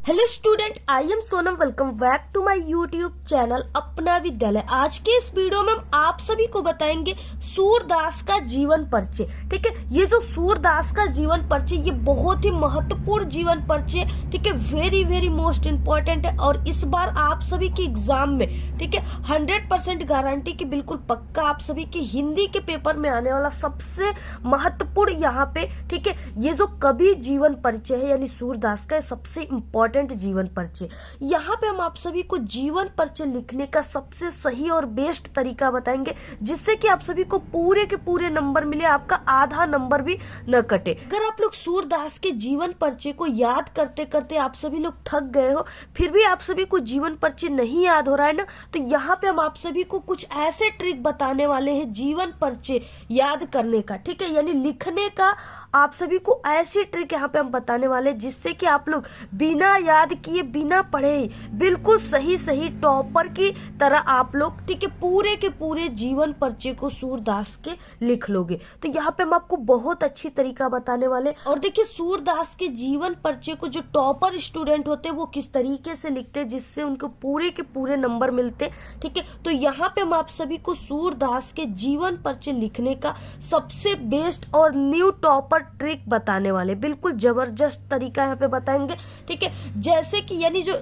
Hello student, I am Sonam. Welcome back to my YouTube channel Apna Vidyalaya. आज के इस video में हम आप सभी को बताएंगे सूरदास का जीवन परिचय। ठीक है, ये जो सूरदास का जीवन परिचय ये बहुत ही महत्वपूर्ण जीवन परिचय, ठीक है, वेरी वेरी मोस्ट इम्पोर्टेंट है। और इस बार आप सभी के एग्जाम में, ठीक है, 100% गारंटी की बिल्कुल पक्का आप सभी के हिंदी के पेपर में आने वाला सबसे महत्वपूर्ण यहाँ पे, ठीक है, ये जो कवि जीवन परिचय है यानी सूरदास का सबसे इम्पोर्टेंट जीवन परिचय। यहाँ पे हम आप सभी को जीवन परिचय लिखने का सबसे सही और बेस्ट तरीका बताएंगे, जिससे कि आप सभी को पूरे के पूरे नंबर मिले, आपका आधा नंबर भी न कटे। अगर आप लोग सूरदास के जीवन परिचय को याद करते करते आप सभी लोग थक गए हो, फिर भी आप सभी को जीवन परिचय नहीं याद हो रहा है ना, तो यहाँ पे हम आप सभी को कुछ ऐसे ट्रिक बताने वाले हैं जीवन परिचय याद करने का, ठीक है, यानी लिखने का। आप सभी को ऐसी ट्रिक यहाँ पे हम बताने वाले हैं जिससे कि आप लोग बिना याद किए, बिना पढ़े बिल्कुल सही सही टॉपर की तरह आप लोग, ठीक है, पूरे के पूरे जीवन परिचय को सूरदास के लिख लोगे। तो यहाँ पे हम आपको बहुत अच्छी तरीका बताने वाले। और देखिए सूरदास के जीवन परिचय को जो टॉपर स्टूडेंट होते हैं वो किस तरीके से लिखते हैं जिससे उनको पूरे के पूरे नंबर मिलते, ठीक है। तो यहाँ पे हम आप सभी को सूरदास के जीवन परिचय लिखने का सबसे बेस्ट और न्यू टॉपर ट्रिक बताने वाले, बिल्कुल जबरदस्त तरीका यहाँ पे बताएंगे, ठीक है। जैसे कि यानी जो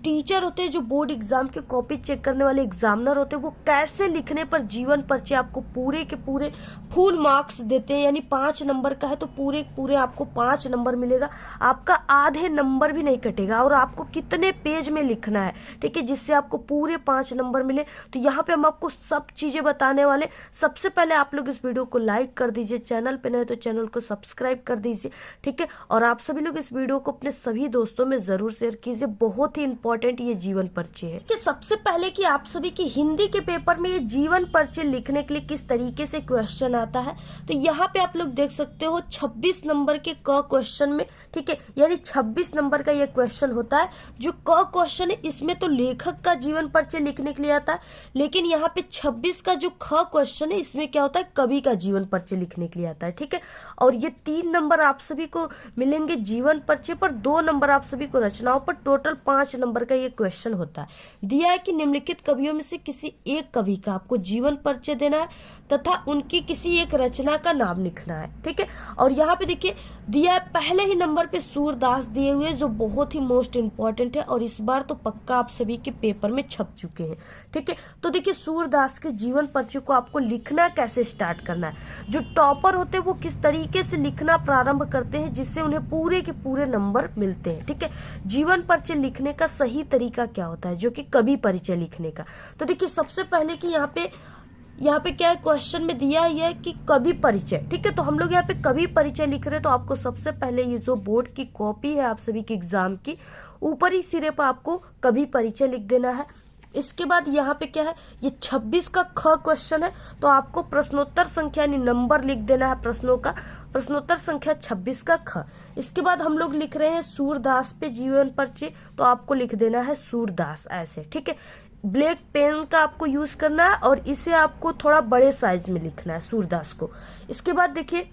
टीचर होते हैं, जो बोर्ड एग्जाम के कॉपी चेक करने वाले एग्जामिनर होते हैं, वो कैसे लिखने पर जीवन परिचय आपको पूरे के पूरे फुल मार्क्स देते हैं। यानी 5 नंबर का है तो पूरे पूरे आपको 5 नंबर मिलेगा, आपका आधे नंबर भी नहीं कटेगा। और आपको कितने पेज में लिखना है, ठीक है, जिससे आपको पूरे 5 नंबर मिले। तो यहाँ पे हम आपको सब चीजें बताने वाले। सबसे पहले आप लोग इस वीडियो को लाइक कर दीजिए, चैनल पे नए तो चैनल को सब्सक्राइब कर दीजिए, ठीक है। और आप सभी लोग इस वीडियो को अपने सभी दोस्तों में जरूर शेयर कीजिए, बहुत ही इंपॉर्टेंट ये जीवन परिचय है। कि सबसे पहले कि आप सभी की हिंदी के पेपर में ये जीवन परिचय लिखने के लिए किस तरीके से क्वेश्चन आता है, तो यहाँ पे आप लोग देख सकते हो 26 नंबर के क क्वेश्चन में, ठीक है, यानी 26 नंबर का ये क्वेश्चन होता है। जो क क्वेश्चन है इसमें तो लेखक का जीवन परिचय लिखने के लिए आता है, लेकिन यहाँ पे 26 का जो ख क्वेश्चन है इसमें क्या होता है, कवि का जीवन परिचय लिखने के लिए आता है, ठीक है। और ये 3 नंबर आप सभी को मिलेंगे जीवन परिचय पर, 2 नंबर आप सभी को रचनाओं पर, टोटल 5 नंबर का ये क्वेश्चन होता है। दिया है कि निम्नलिखित कवियों में से किसी एक कवि का आपको जीवन परिचय देना है तथा उनकी किसी एक रचना का नाम लिखना है, ठीक है। और यहाँ पे देखिए दिया है पहले ही नंबर पे सूरदास दिए हुए, जो बहुत ही मोस्ट इंपॉर्टेंट है और इस बार तो पक्का आप सभी के पेपर में छप चुके हैं, ठीक है। तो देखिए सूरदास के जीवन परिचय को आपको लिखना कैसे स्टार्ट करना है। जो टॉपर होते हैं वो किस तरीके से लिखना प्रारंभ करते हैं जिससे उन्हें पूरे के पूरे नंबर मिलते हैं, ठीक है। जीवन परिचय लिखने का सही तरीका क्या होता है, जो कि कवि परिचय लिखने का। तो देखिए सबसे पहले कि यहाँ पे क्या है, क्वेश्चन में दिया ही है कि कवि परिचय, ठीक है। तो हम लोग यहाँ पे कवि परिचय लिख रहे हैं, तो आपको सबसे पहले ये जो बोर्ड की कॉपी है आप सभी के एग्जाम की, ऊपरी सिरे पर आपको कवि परिचय लिख देना है। इसके बाद यहाँ पे क्या है, ये 26 का ख क्वेश्चन है, तो आपको प्रश्नोत्तर संख्या यानी नंबर लिख देना है प्रश्नों का, प्रश्नोत्तर संख्या 26 का ख। इसके बाद हम लोग लिख रहे हैं सूरदास पे जीवन परिचय, तो आपको लिख देना है सूरदास ऐसे, ठीक है। ब्लैक पेन का आपको यूज करना है और इसे आपको थोड़ा बड़े साइज में लिखना है सूरदास को। इसके बाद देखिए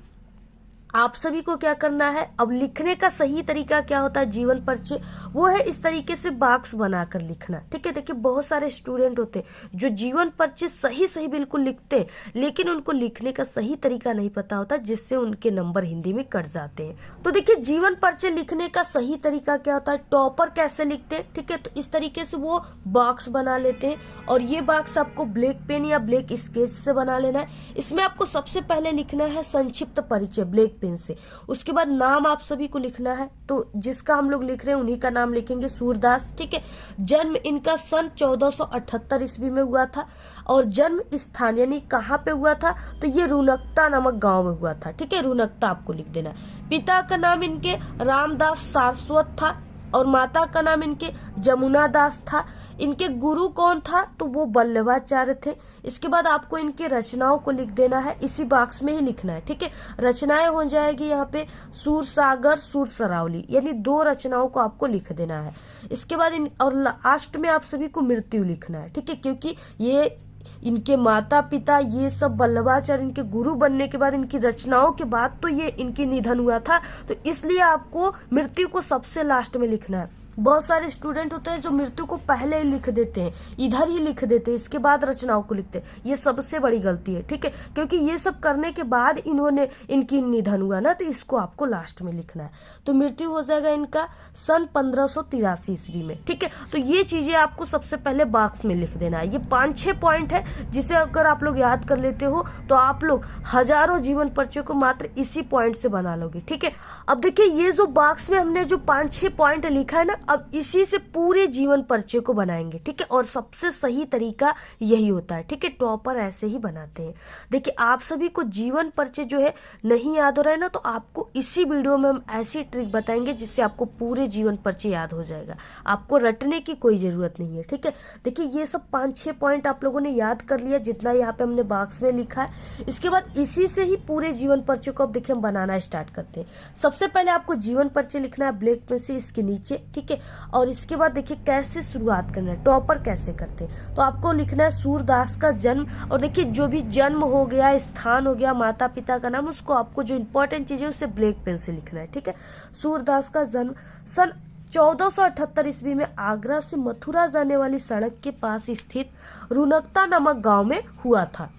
आप सभी को क्या करना है, अब लिखने का सही तरीका क्या होता है जीवन परिचय, वो है इस तरीके से बॉक्स बनाकर लिखना, ठीक है। देखिए बहुत सारे स्टूडेंट होते हैं जो जीवन परिचय सही सही बिल्कुल लिखते हैं, लेकिन उनको लिखने का सही तरीका नहीं पता होता, जिससे उनके नंबर हिंदी में कट जाते हैं। तो देखिए जीवन परिचय लिखने का सही तरीका क्या होता है, टॉपर कैसे लिखते हैं, ठीक है। तो इस तरीके से वो बॉक्स बना लेते हैं और ये बॉक्स आपको ब्लैक पेन या ब्लैक स्केच से बना लेना है। इसमें आपको सबसे पहले लिखना है संक्षिप्त परिचय ब्लैक पेन से, उसके बाद नाम आप सभी को लिखना है, तो जिसका हम लोग लिख रहे हैं उन्हीं का नाम लिखेंगे सूरदास, ठीक है। जन्म इनका सन 1478 ईस्वी में हुआ था और जन्म स्थान यानी कहाँ पे हुआ था, तो ये रुनकता नामक गांव में हुआ था, ठीक है, रुनकता आपको लिख देना। पिता का नाम इनके रामदास सारस्वत था और माता का नाम इनके जमुना दास था। इनके गुरु कौन था, तो वो वल्लभाचार्य थे। इसके बाद आपको इनके रचनाओं को लिख देना है, इसी बॉक्स में ही लिखना है, ठीक है। रचनाएं हो जाएगी यहाँ पे सूर सागर सूर सरावली, यानी 2 रचनाओं को आपको लिख देना है। इसके बाद और लास्ट में आप सभी को मृत्यु लिखना है, ठीक है, क्योंकि ये इनके माता पिता ये सब वल्लभाचार्य इनके गुरु बनने के बाद, इनकी रचनाओं के बाद तो ये इनकी निधन हुआ था, तो इसलिए आपको मृत्यु को सबसे लास्ट में लिखना है। बहुत सारे स्टूडेंट होते हैं जो मृत्यु को पहले ही लिख देते हैं, इधर ही लिख देते हैं, इसके बाद रचनाओं को लिखते हैं। ये सबसे बड़ी गलती है, ठीक है, क्योंकि ये सब करने के बाद इनकी निधन हुआ ना, तो इसको आपको लास्ट में लिखना है। तो मृत्यु हो जाएगा इनका सन 1583 ईस्वी में, ठीक है। तो ये चीजें आपको सबसे पहले बॉक्स में लिख देना है। ये 5-6 पॉइंट है जिसे अगर आप लोग याद कर लेते हो तो आप लोग हजारों जीवन पर्चियों को मात्र इसी पॉइंट से बना लोगे, ठीक है। अब देखिए, ये जो बॉक्स में हमने जो 5-6 पॉइंट लिखा है ना, अब इसी से पूरे जीवन पर्चे को बनाएंगे, ठीक है। और सबसे सही तरीका यही होता है, ठीक है। टॉपर ऐसे ही बनाते हैं। देखिए, आप सभी को जीवन पर्चे जो है नहीं याद हो रहा है ना, तो आपको इसी वीडियो में हम ऐसी ट्रिक बताएंगे जिससे आपको पूरे जीवन पर्चे याद हो जाएगा। आपको रटने की कोई जरूरत नहीं है, ठीक है। देखिए, ये सब 5-6 पॉइंट आप लोगों ने याद कर लिया, जितना यहाँ पे हमने बॉक्स में लिखा है। इसके बाद इसी से ही पूरे जीवन पर्चे को अब देखिए हम बनाना स्टार्ट करते हैं। सबसे पहले आपको जीवन पर्चे लिखना है ब्लैक पेन से इसके नीचे, ठीक है। और इसके बाद देखिए कैसे शुरुआत करना है, टॉपर कैसे करते हैं। तो आपको लिखना है सूरदास का जन्म, और देखिए जो भी जन्म हो गया, स्थान हो गया, माता पिता का नाम, उसको आपको जो इंपॉर्टेंट चीज है उसे ब्लैक पेन से लिखना है, ठीक है। सूरदास का जन्म सन 1478 ईस्वी में आगरा से मथुरा जाने वाली सड़क के पास स्थित रुनकता नामक गांव में हुआ था।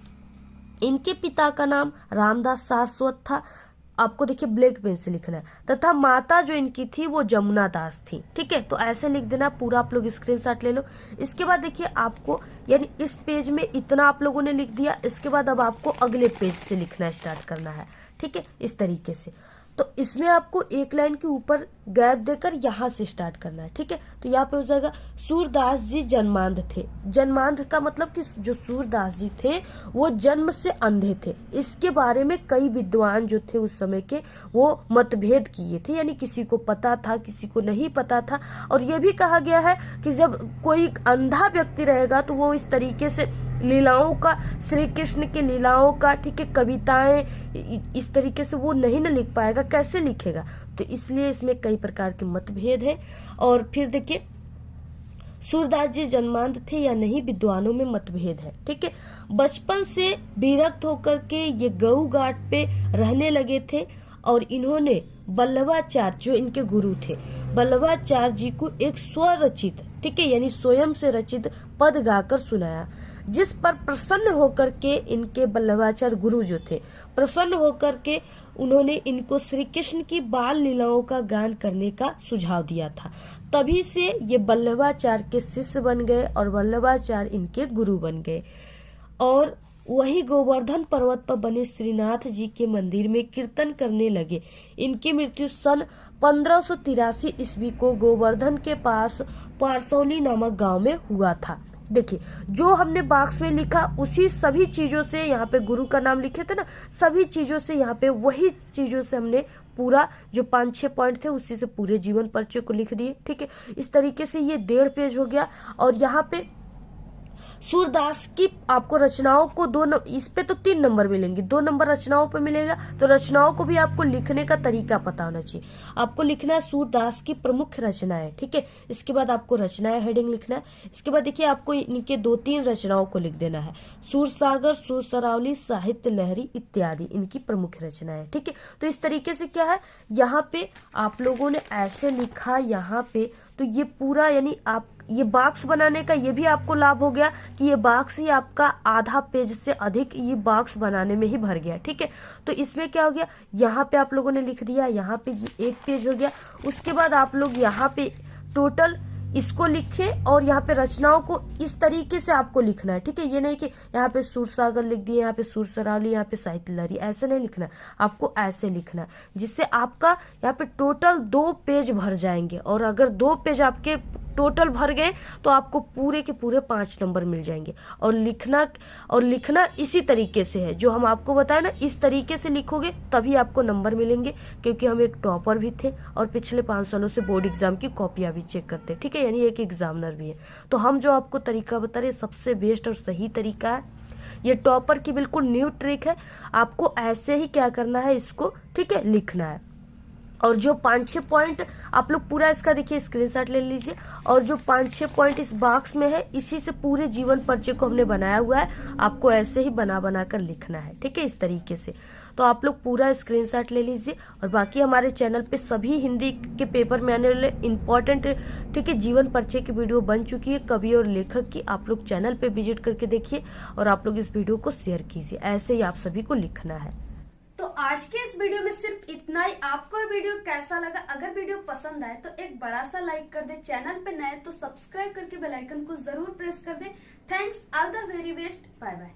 इनके पिता का नाम रामदास सारस्वत था, आपको देखिए ब्लैक पेन से लिखना है, तथा माता जो इनकी थी वो जमुना दास थी, ठीक है। तो ऐसे लिख देना, पूरा आप लोग स्क्रीनशॉट ले लो। इसके बाद देखिए आपको, यानी इस पेज में इतना आप लोगों ने लिख दिया, इसके बाद अब आपको अगले पेज से लिखना स्टार्ट करना है, ठीक है, इस तरीके से। तो इसमें आपको एक लाइन के ऊपर गैप देकर यहाँ से स्टार्ट करना है, ठीक है। तो यहाँ पे हो जाएगा सूरदास जी जन्मांध थे। जन्मांध का मतलब कि जो सूरदास जी थे वो जन्म से अंधे थे। इसके बारे में कई विद्वान जो थे उस समय के वो मतभेद किए थे, यानी किसी को पता था, किसी को नहीं पता था। और ये भी कहा गया है कि जब कोई अंधा व्यक्ति रहेगा तो वो इस तरीके से लीलाओं का, श्री कृष्ण के लीलाओं का, ठीक है, कविताएं इस तरीके से वो नहीं न लिख पाएगा, कैसे लिखेगा। तो इसलिए इसमें कई प्रकार के मतभेद हैं। और फिर देखिए सूरदास जी जन्मांध थे या नहीं, विद्वानों में मतभेद है, ठीक है। बचपन से विरक्त होकर के ये गऊ घाट पे रहने लगे थे और इन्होंने वल्लभाचार्य जो इनके गुरु थे, वल्लभाचार्य जी को एक स्वरचित, ठीक है, यानी स्वयं से रचित पद गाकर सुनाया, जिस पर प्रसन्न होकर के इनके वल्लभाचार्य गुरु जो थे, प्रसन्न होकर के उन्होंने इनको श्री कृष्ण की बाल लीलाओं का गान करने का सुझाव दिया था। तभी से ये वल्लभाचार्य के शिष्य बन गए और वल्लभाचार्य इनके गुरु बन गए। और वही गोवर्धन पर्वत पर बने श्रीनाथ जी के मंदिर में कीर्तन करने लगे। इनकी मृत्यु सन 1583 ईस्वी को गोवर्धन के पास पारसौली नामक गांव में हुआ था। देखिए, जो हमने बॉक्स में लिखा उसी सभी चीजों से, यहाँ पे गुरु का नाम लिखे थे ना, सभी चीजों से यहाँ पे वही चीजों से हमने पूरा जो 5-6 पॉइंट थे उसी से पूरे जीवन परिचय को लिख दिए, ठीक है। इस तरीके से ये 1.5 पेज हो गया। और यहाँ पे सूरदास की आपको रचनाओं को इस पे तो 3 नंबर मिलेंगे, 2 नंबर रचनाओं पे मिलेगा। तो रचनाओं को भी आपको लिखने का तरीका पता होना चाहिए। आपको लिखना है सूरदास की प्रमुख रचनाएं, ठीक है। इसके बाद आपको रचनाएं हेडिंग लिखना है। इसके बाद देखिए आपको इनके 2-3 रचनाओं को लिख देना है, सूरसागर, सुरसरावली, साहित्य लहरी इत्यादि इनकी प्रमुख रचनाएं, ठीक है। तो इस तरीके से क्या है, यहाँ पे आप लोगों ने ऐसे लिखा यहाँ पे, तो ये पूरा, यानी आप ये बॉक्स बनाने का ये भी आपको लाभ हो गया कि ये बॉक्स ही आपका आधा पेज से अधिक ये बॉक्स बनाने में ही भर गया, ठीक है। तो इसमें क्या हो गया, यहाँ पे आप लोगों ने लिख दिया, यहाँ पे ये 1 पेज हो गया। उसके बाद आप लोग यहाँ पे टोटल इसको लिखे और यहाँ पे रचनाओं को इस तरीके से आपको लिखना है, ठीक है। ये नहीं कि यहाँ पे सूरसागर लिख दिए, यहाँ पे सुरसरावली, यहाँ पे साहित्य लहरी, ऐसे नहीं लिखना है, आपको ऐसे लिखना है जिससे आपका यहाँ पे टोटल 2 पेज भर जाएंगे। और अगर 2 पेज आपके टोटल भर गए तो आपको पूरे के पूरे 5 नंबर मिल जाएंगे। और लिखना इसी तरीके से है जो हम आपको बताए ना, इस तरीके से लिखोगे तभी आपको नंबर मिलेंगे। क्योंकि हम एक टॉपर भी थे और पिछले 5 सालों से बोर्ड एग्जाम की कॉपियां भी चेक करते हैं, ठीक है, यानी एक एग्जामिनर भी है। तो हम जो आपको तरीका बता रहे हैं सबसे बेस्ट और सही तरीका है। ये टॉपर की बिल्कुल न्यू ट्रिक है। आपको ऐसे ही क्या करना है, इसको, ठीक है, लिखना है। और जो 5-6 पॉइंट आप लोग पूरा इसका देखिए स्क्रीनशॉट ले लीजिए। और जो 5-6 पॉइंट इस बॉक्स में है इसी से पूरे जीवन परिचय को हमने बनाया हुआ है। आपको ऐसे ही बना कर लिखना है, ठीक है, इस तरीके से। तो आप लोग पूरा स्क्रीनशॉट ले लीजिए। और बाकी हमारे चैनल पे सभी हिंदी के पेपर में आने वाले इम्पोर्टेंट, ठीक है, जीवन परिचय की वीडियो बन चुकी है कवि और लेखक की। आप लोग चैनल पे विजिट करके देखिए और आप लोग इस वीडियो को शेयर कीजिए। ऐसे ही आप सभी को लिखना है। तो आज के इस वीडियो में सिर्फ इतना ही। आपको ये वीडियो कैसा लगा? अगर वीडियो पसंद आए तो एक बड़ा सा लाइक कर दे। चैनल पे नए तो सब्सक्राइब करके बेल आइकन को जरूर प्रेस कर दे। Thanks, all the very best, bye bye.